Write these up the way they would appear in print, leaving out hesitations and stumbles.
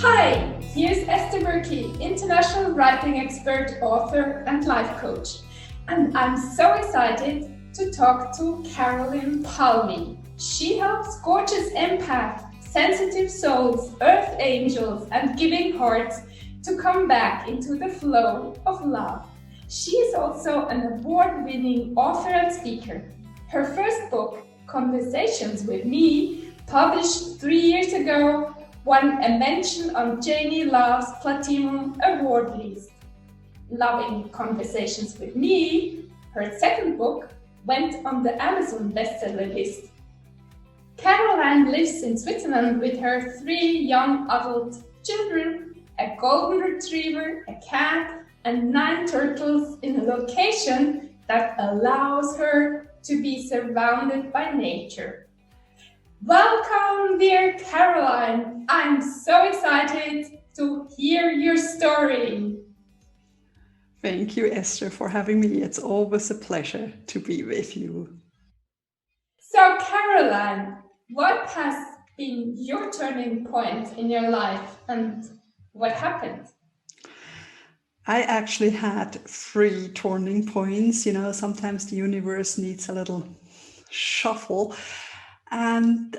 Hi, here's Esther Buerki, international writing expert, author, and life coach. And I'm so excited to talk to Carolyn Palmy. She helps gorgeous empaths, sensitive souls, earth angels, and giving hearts to come back into the flow of love. She is also an award-winning author and speaker. Her first book, Conversations with Me, published 3 years ago, won a mention on Janie Love's Platinum Award list. Loving Conversations with Me, her second book, went on the Amazon bestseller list. Caroline lives in Switzerland with her 3 young adult children, a golden retriever, a cat, and 9 turtles in a location that allows her to be surrounded by nature. Welcome, dear Caroline. I'm so excited to hear your story. Thank you, Esther, for having me. It's always a pleasure to be with you. So, Caroline, what has been your turning point in your life and what happened? I actually had 3 turning points. Sometimes the universe needs a little shuffle. And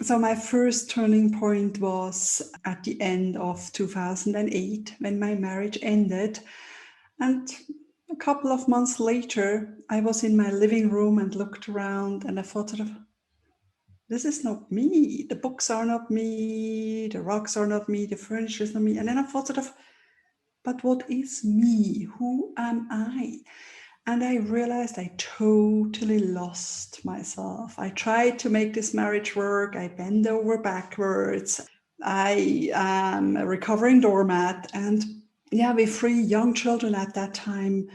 so my first turning point was at the end of 2008 when my marriage ended. And a couple of months later, I was in my living room and looked around and I thought this is not me. The books are not me. The rugs are not me. The furniture is not me. And then I thought but what is me? Who am I? And I realized I totally lost myself. I tried to make this marriage work. I bent over backwards. I am a recovering doormat. And with 3 young children at that time,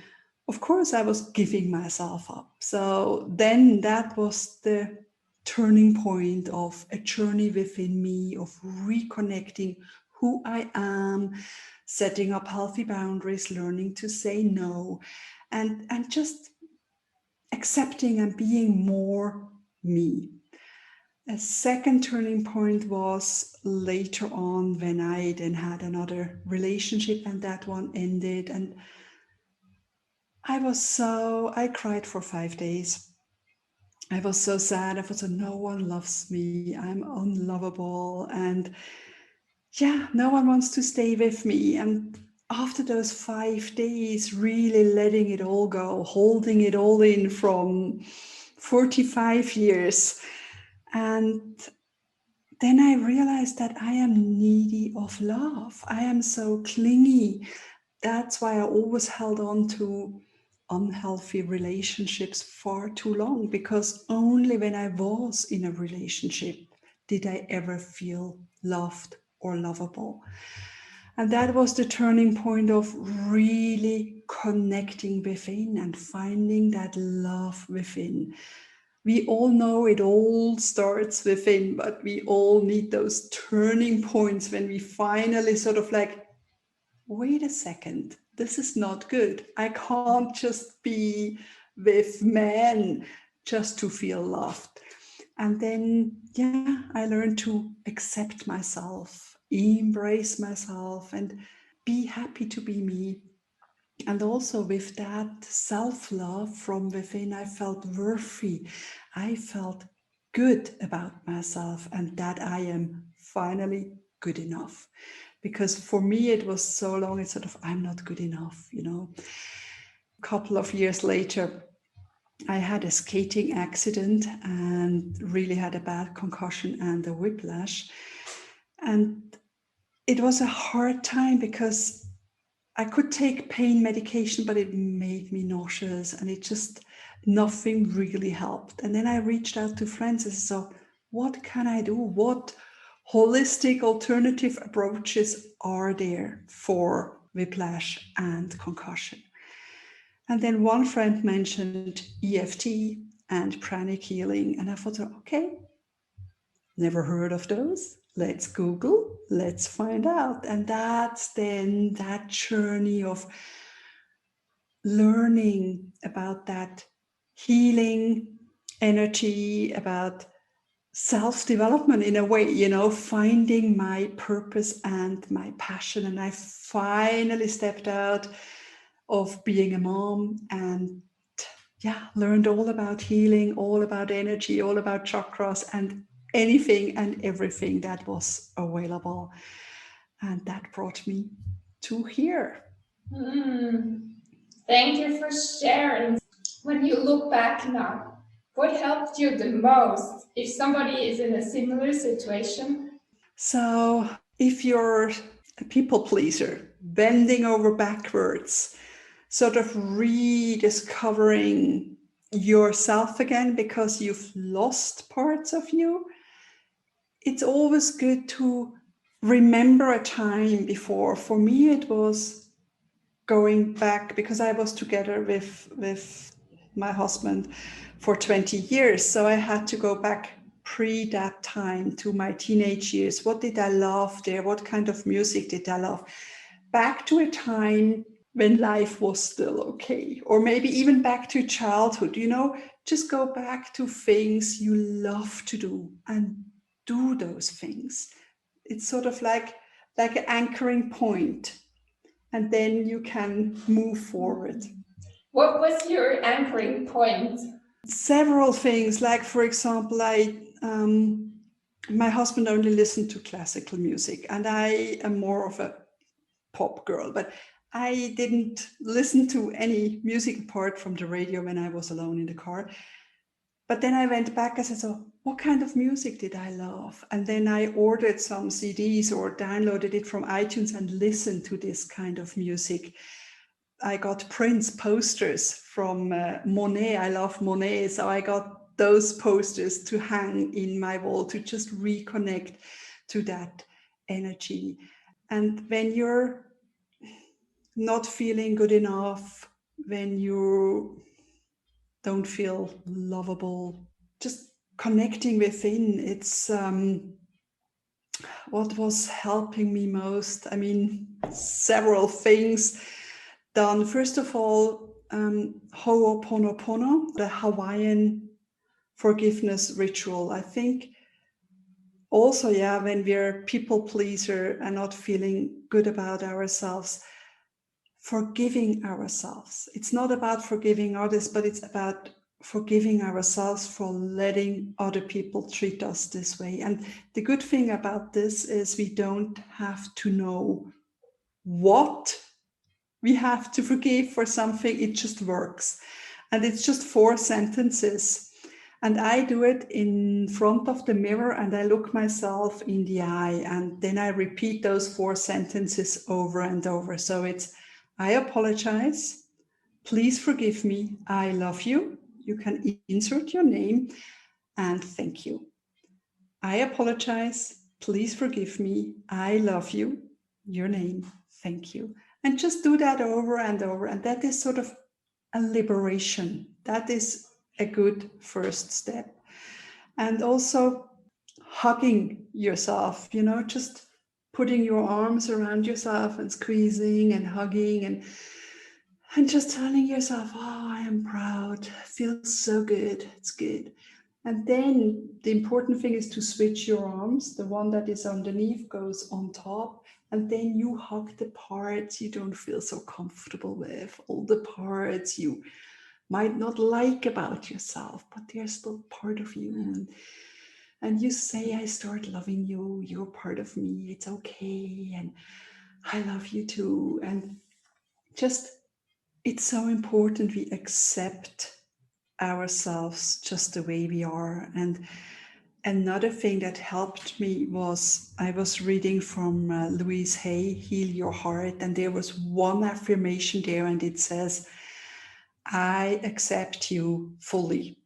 of course, I was giving myself up. So then that was the turning point of a journey within me of reconnecting who I am, setting up healthy boundaries, learning to say no, and just accepting and being more me. A second turning point was later on when I then had another relationship and that one ended. And I cried for 5 days. I was so sad. I thought, no one loves me. I'm unlovable. And no one wants to stay with me. And after those 5 days, really letting it all go, holding it all in from 45 years. And then I realized that I am needy of love. I am so clingy. That's why I always held on to unhealthy relationships far too long, because only when I was in a relationship did I ever feel loved or lovable. And that was the turning point of really connecting within and finding that love within. We all know it all starts within, but we all need those turning points when we finally sort of like, wait a second, this is not good. I can't just be with men just to feel loved. And then, I learned to accept myself, embrace myself, and be happy to be me. And also with that self-love from within, I felt worthy. I felt good about myself and that I am finally good enough. Because for me, it was so long, it's sort of, I'm not good enough, A couple of years later, I had a skating accident and really had a bad concussion and a whiplash. And it was a hard time because I could take pain medication, but it made me nauseous and nothing really helped. And then I reached out to friends and said, so what can I do? What holistic alternative approaches are there for whiplash and concussion? And then one friend mentioned EFT and pranic healing. And I thought, okay, never heard of those. Let's Google, let's find out. And that's then that journey of learning about that healing energy, about self-development in a way, you know, finding my purpose and my passion. And I finally stepped out of being a mom and learned all about healing, all about energy, all about chakras, and anything and everything that was available. And that brought me to here. Thank you for sharing. When you look back now, what helped you the most if somebody is in a similar situation? So if you're a people pleaser, bending over backwards, sort of rediscovering yourself again because you've lost parts of you, it's always good to remember a time before. For me, it was going back because I was together with my husband for 20 years. So I had to go back pre that time to my teenage years. What did I love there? What kind of music did I love? Back to a time when life was still okay, or maybe even back to childhood, you know, just go back to things you love to do and do those things. It's sort of like an anchoring point, and then you can move forward. What was your anchoring point? Several things, like for example, my husband only listened to classical music, and I am more of a pop girl, but I didn't listen to any music apart from the radio when I was alone in the car. But then I went back and said, so what kind of music did I love? And then I ordered some CDs or downloaded it from iTunes and listened to this kind of music. I got Prince posters from Monet. I love Monet. So I got those posters to hang in my wall to just reconnect to that energy. And when you're not feeling good enough, when you don't feel lovable, just connecting within, it's what was helping me most. I mean, several things done. First of all, Ho'oponopono, the Hawaiian forgiveness ritual. I think also, when we're people pleaser and not feeling good about ourselves, forgiving ourselves. It's not about forgiving others, but it's about forgiving ourselves for letting other people treat us this way. And the good thing about this is we don't have to know what we have to forgive for something. It just works. And it's just 4 sentences. And I do it in front of the mirror and I look myself in the eye. And then I repeat those 4 sentences over and over. So it's, I apologize. Please forgive me. I love you. You can insert your name, and thank you. I apologize. Please forgive me. I love you. Your name. Thank you. And just do that over and over. And that is sort of a liberation. That is a good first step. And also hugging yourself, you know, just putting your arms around yourself and squeezing and hugging and just telling yourself, oh, I am proud. Feels so good. It's good. And then the important thing is to switch your arms. The one that is underneath goes on top. And then you hug the parts you don't feel so comfortable with, all the parts you might not like about yourself, but they're still part of you. And you say, I start loving you. You're part of me. It's okay. And I love you too. And just, it's so important we accept ourselves just the way we are. And another thing that helped me was I was reading from Louise Hay, Heal Your Heart. And there was one affirmation there and it says, I accept you fully.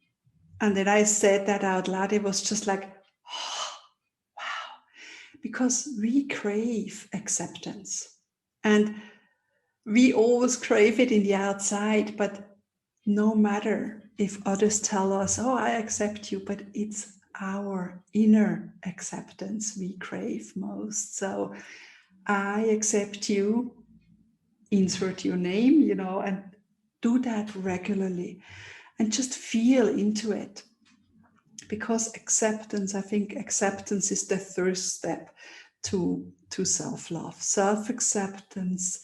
And then I said that out loud. It was just like, oh, wow. Because we crave acceptance. And we always crave it in the outside, but no matter if others tell us, oh, I accept you, but it's our inner acceptance we crave most. So I accept you, insert your name, you know, and do that regularly and just feel into it. Because acceptance, I think acceptance is the first step to self-love. Self-acceptance,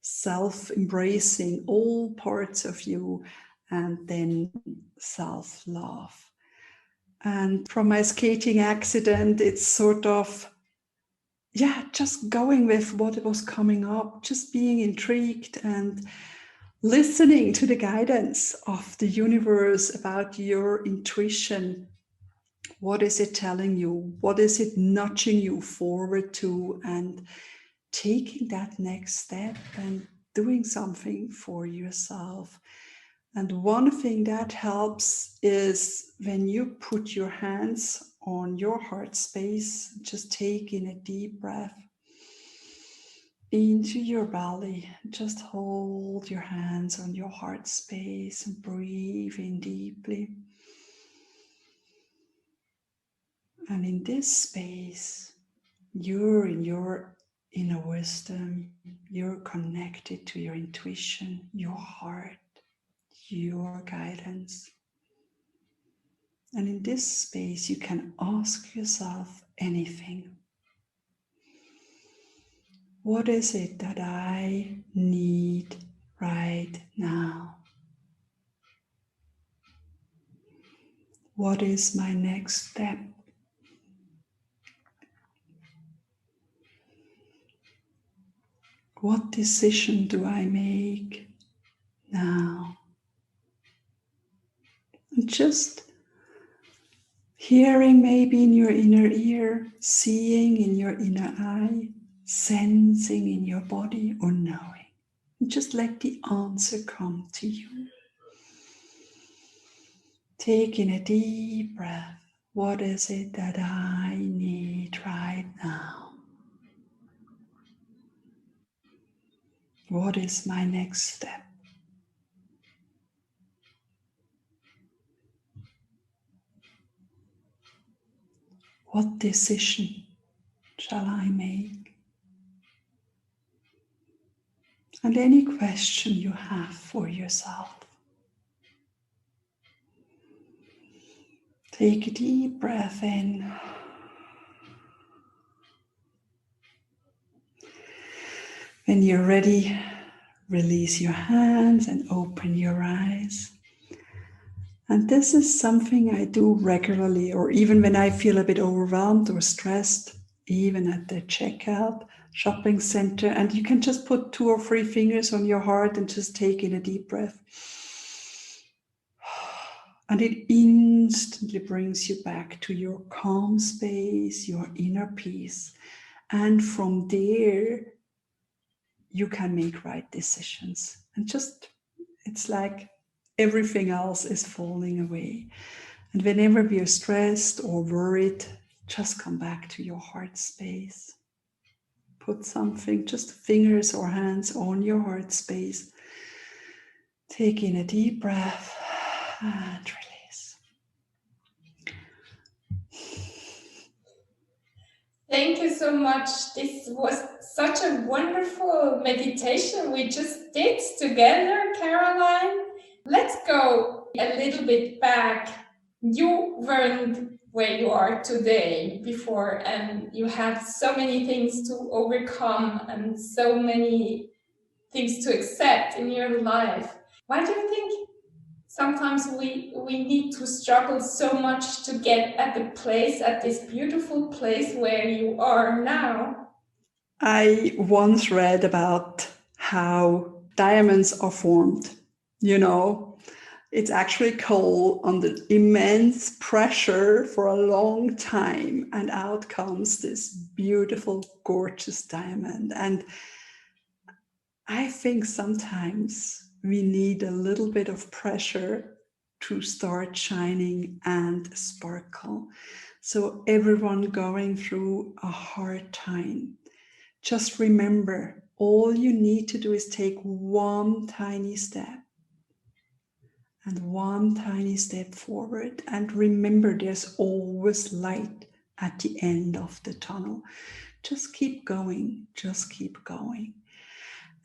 self-embracing all parts of you, and then self-love. And from my skating accident, it's sort of, just going with what was coming up, just being intrigued and listening to the guidance of the universe about your intuition. What is it telling you? What is it nudging you forward to? And taking that next step and doing something for yourself. And one thing that helps is when you put your hands on your heart space, just take in a deep breath into your belly. Just hold your hands on your heart space and breathe in deeply. And in this space, you're in your inner wisdom, you're connected to your intuition, your heart, your guidance. And in this space, you can ask yourself anything. What is it that I need right now? What is my next step? What decision do I make now? And just hearing maybe in your inner ear, seeing in your inner eye, sensing in your body, or knowing. And just let the answer come to you. Take in a deep breath. What is it that I need right now? What is my next step? What decision shall I make? And any question you have for yourself. Take a deep breath in. When you're ready, release your hands and open your eyes. And this is something I do regularly, or even when I feel a bit overwhelmed or stressed, even at the checkout shopping center. And you can just put 2 or 3 fingers on your heart and just take in a deep breath. And it instantly brings you back to your calm space, your inner peace. And from there, you can make right decisions. And just, it's like everything else is falling away. And whenever we are stressed or worried, just come back to your heart space. Put something, just fingers or hands on your heart space. Take in a deep breath and release. Thank you so much. This was such a wonderful meditation we just did together, Caroline. Let's go a little bit back. You weren't where you are today before, and you had so many things to overcome and so many things to accept in your life. Why do you think sometimes we need to struggle so much to get at this beautiful place where you are now? I once read about how diamonds are formed. You know, it's actually coal under immense pressure for a long time, and out comes this beautiful, gorgeous diamond. And I think sometimes we need a little bit of pressure to start shining and sparkle. So everyone going through a hard time, just remember, all you need to do is take one tiny step and one tiny step forward. And remember, there's always light at the end of the tunnel. Just keep going, just keep going.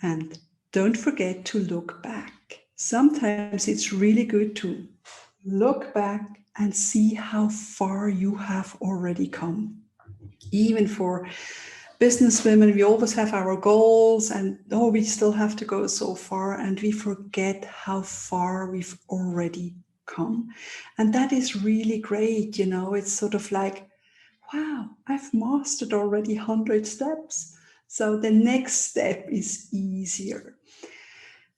And don't forget to look back. Sometimes it's really good to look back and see how far you have already come. Even for business women, we always have our goals and we still have to go so far, and we forget how far we've already come. And that is really great. It's sort of like, wow, I've mastered already 100 steps. So the next step is easier.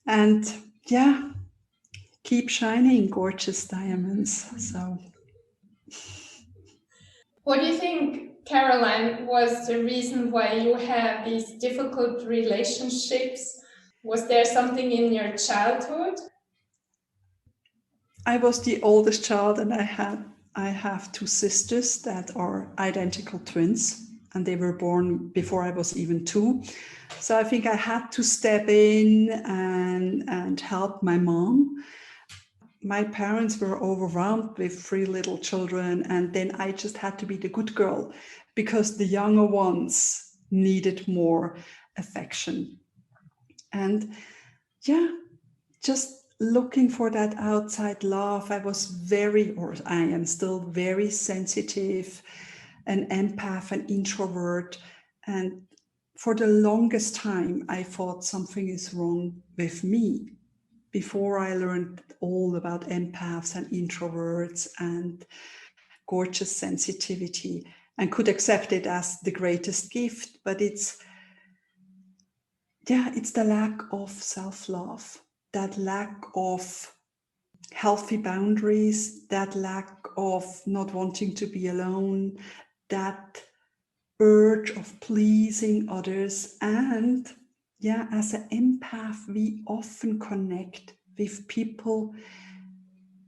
And yeah, keep shining, gorgeous diamonds. So What do you think, Caroline, was the reason why you had these difficult relationships? Was there something in your childhood? I was the oldest child, and I have two sisters that are identical twins, and they were born before I was even 2. So I think I had to step in and help my mom. My parents were overwhelmed with 3 little children, and then I just had to be the good girl because the younger ones needed more affection. And yeah, just looking for that outside love. I am still very sensitive, an empath, an introvert. And for the longest time, I thought something is wrong with me before I learned all about empaths and introverts and gorgeous sensitivity, and could accept it as the greatest gift. But it's the lack of self-love, that lack of healthy boundaries, that lack of not wanting to be alone, that urge of pleasing others. And as an empath, we often connect with people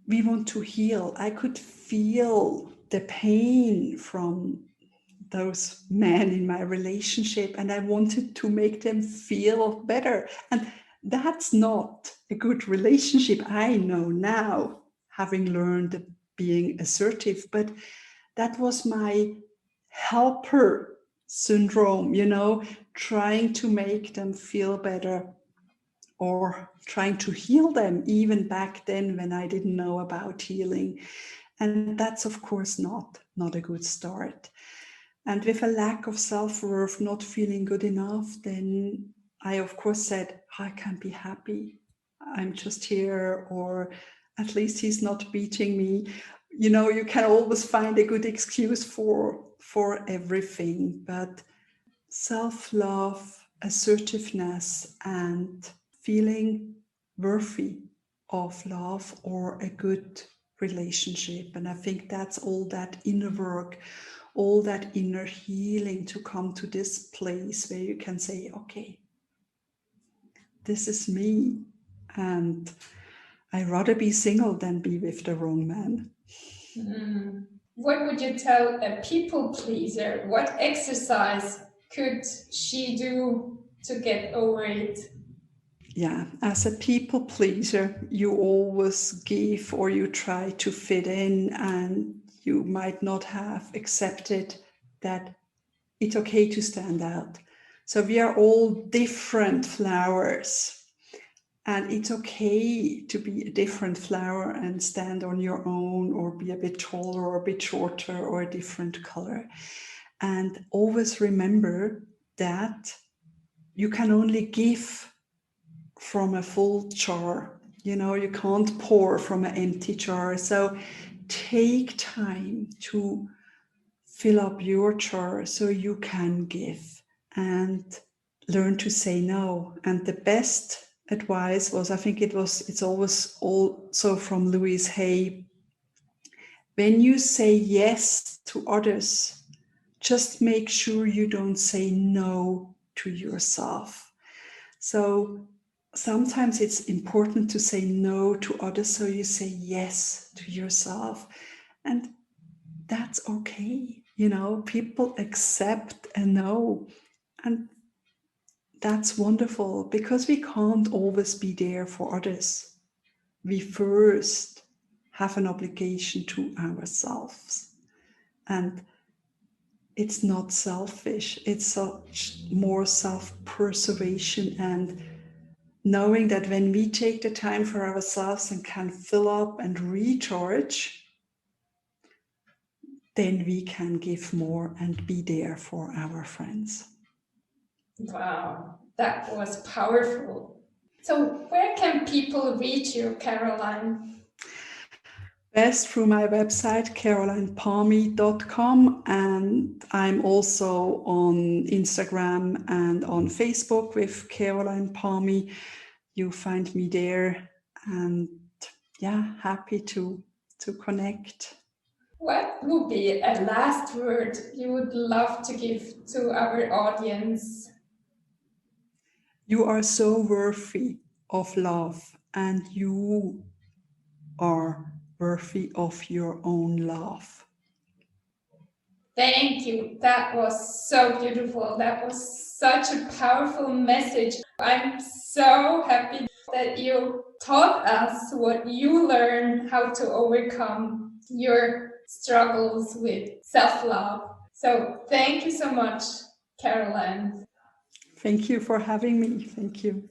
we want to heal. I could feel the pain from those men in my relationship, and I wanted to make them feel better. And that's not a good relationship, I know now, having learned being assertive. But that was my helper syndrome, trying to make them feel better, or trying to heal them, even back then when I didn't know about healing. And that's, of course, not a good start. And with a lack of self-worth, not feeling good enough, then I, of course, said, I can't be happy. I'm just here, or at least he's not beating me. You can always find a good excuse for everything. But self-love, assertiveness, and feeling worthy of love or a good relationship. And I think that's all that inner work, all that inner healing, to come to this place where you can say, okay, this is me, and I'd rather be single than be with the wrong man. Mm. What would you tell a people pleaser? What exercise could she do to get over it? Yeah, as a people pleaser, you always give, or you try to fit in, and you might not have accepted that it's okay to stand out. So we are all different flowers, and it's okay to be a different flower and stand on your own, or be a bit taller or a bit shorter or a different color. And always remember that you can only give from a full jar. You can't pour from an empty jar. So take time to fill up your jar so you can give, and learn to say no. And the best advice was, I think it's always also from Louise Hay, when you say yes to others, just make sure you don't say no to yourself. So sometimes it's important to say no to others, so you say yes to yourself. And that's okay. People accept a no. And that's wonderful, because we can't always be there for others. We first have an obligation to ourselves. And it's not selfish, it's such more self-preservation, and knowing that when we take the time for ourselves and can fill up and recharge, then we can give more and be there for our friends. Wow, that was powerful. So where can people reach you, Caroline? Best through my website, carolinepalmy.com, and I'm also on Instagram and on Facebook with Caroline Palmy. You find me there, and yeah, happy to connect. What would be a last word you would love to give to our audience? You are so worthy of love, and you are worthy of your own love. Thank you. That was so beautiful. That was such a powerful message. I'm so happy that you taught us what you learned, how to overcome your struggles with self-love. So thank you so much, Caroline. Thank you for having me. Thank you.